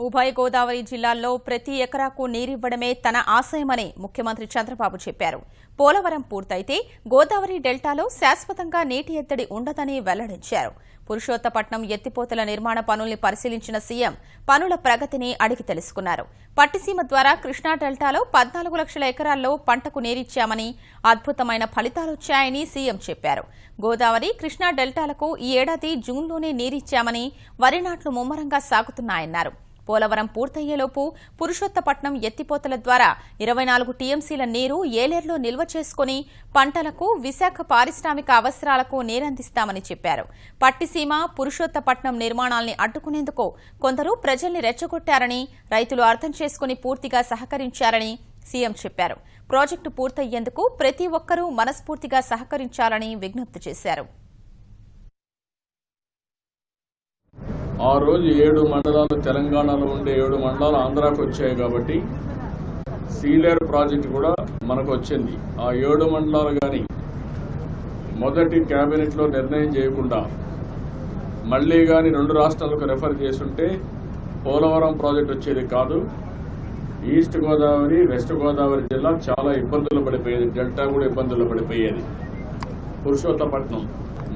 ఉభయ గోదావరి జిల్లాల్లో ప్రతి ఎకరాకు నీరివ్వడమే తన ఆశయమని ముఖ్యమంత్రి చంద్రబాబు చెప్పారు. పోలవరం పూర్తయితే గోదావరి డెల్టాలో శాశ్వతంగా నీటి ఎద్దడి ఉండదని వెల్లడించారు. పురుషోత్తపట్నం ఎత్తిపోతల నిర్మాణ పనుల్ని పరిశీలించిన సీఎం పనుల ప్రగతిని అడిగి తెలుసుకున్నారు. పట్టిసీమ ద్వారా కృష్ణా డెల్టాలో 14 లక్షల ఎకరాల్లో పంటకు నీరిచ్చామని, అద్భుతమైన ఫలితాలొచ్చాయని సీఎం చెప్పారు. గోదావరి, కృష్ణా డెల్టాలకు ఈ ఏడాది జూన్లోనే నీరిచ్చామని, వరి నాట్లు ముమ్మరంగా సాగుతున్నాయన్నారు. పోలవరం పూర్తయ్యేలోపు పురుషోత్తపట్నం ఎత్తిపోతల ద్వారా 24 టీఎంసీల నీరు ఏలేరులో నిల్వ చేసుకుని పంటలకు, విశాఖ పారిశ్రామిక అవసరాలకు నీరందిస్తామని చెప్పారు. పట్టిసీమ, పురుషోత్తపట్నం నిర్మాణాల్ని అడ్డుకునేందుకు కొందరు ప్రజల్ని రెచ్చగొట్టారని, రైతులు అర్థం చేసుకుని పూర్తిగా సహకరించారని సీఎం చెప్పారు. ప్రాజెక్టు పూర్తయ్యేందుకు ప్రతి ఒక్కరూ మనస్ఫూర్తిగా సహకరించాలని విజ్ఞప్తి చేశారు. ఆ రోజు 7 మండలాలు తెలంగాణలో ఉండే 7 మండలాలు ఆంధ్రాకు వచ్చాయి కాబట్టి సీలేరు ప్రాజెక్టు కూడా మనకు వచ్చింది. ఆ 7 మండలాలు కానీ మొదటి కేబినెట్లో నిర్ణయం చేయకుండా మళ్లీ కానీ 2 రాష్ట్రాలకు రెఫర్ చేసుంటే పోలవరం ప్రాజెక్టు వచ్చేది కాదు. ఈస్ట్ గోదావరి, వెస్ట్ గోదావరి జిల్లా చాలా ఇబ్బందులు పడిపోయేది, డెల్టా కూడా ఇబ్బందులు పడిపోయేది. Purushottapatnam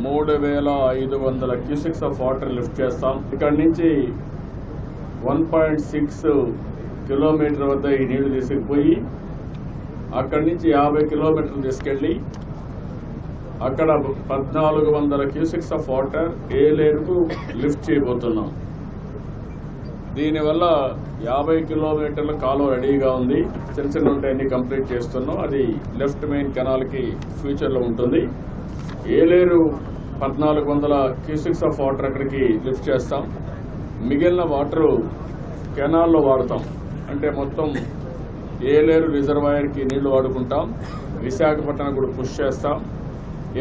3500 cusecs of water lift చేస్తాం. ఇక్కడి నుంచి 1.6 కిలోమీటర్ వద్ద ఈ నీళ్లు తీసుకుపోయి అక్కడి నుంచి 50 కిలోమీటర్లు తీసుకెళ్లి అక్కడ 1400 క్యూసెక్స్ ఆఫ్ వాటర్ ఏలేరుకు లిఫ్ట్ చేయబోతున్నాం. దీనివల్ల 50 కిలోమీటర్ల కాలువ రెడీగా ఉంది. చిన్న చిన్న ఉంటాయన్నీ కంప్లీట్ చేస్తున్నాం. అది లెఫ్ట్ మెయిన్ కెనాల్కి ఫ్యూచర్లో ఉంటుంది. ఏలేరు 1400 క్యూసెక్స్ ఆఫ్ వాటర్ అక్కడికి లిఫ్ట్ చేస్తాం. మిగిలిన వాటరు కెనాల్లో వాడతాం. అంటే మొత్తం ఏలేరు రిజర్వాయర్కి నీళ్లు వాడుకుంటాం. విశాఖపట్నం కూడా పుష్ చేస్తాం.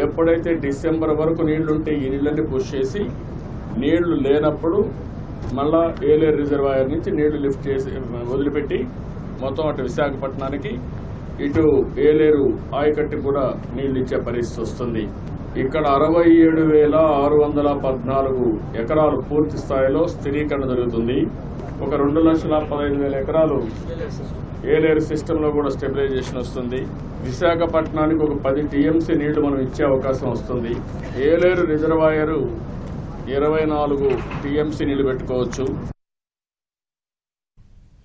ఎప్పుడైతే డిసెంబర్ వరకు నీళ్లుంటే ఈ నీళ్ళని పుష్ చేసి నీళ్లు లేనప్పుడు మళ్ళా ఏలేరు రిజర్వాయర్ నుంచి నీళ్లు లిఫ్ట్ చేసి వదిలిపెట్టి మొత్తం అటు విశాఖపట్నానికి, ఇటు ఏలేరు ఆయకట్టు కూడా నీళ్లు ఇచ్చే పరిస్థితి వస్తుంది. ఇక్కడ 67,614 ఎకరాలు పూర్తి స్థాయిలో స్థిరీకరణ జరుగుతుంది. ఒక 2,15,000 ఎకరాలు ఏలేరు సిస్టంలో కూడా స్టెబిలైజేషన్ వస్తుంది. విశాఖపట్నానికి ఒక 10 టీఎంసీ నీళ్లు మనం ఇచ్చే అవకాశం వస్తుంది. ఏలేరు రిజర్వాయరు 24 టీఎంసీ నీళ్లు పెట్టుకోవచ్చు.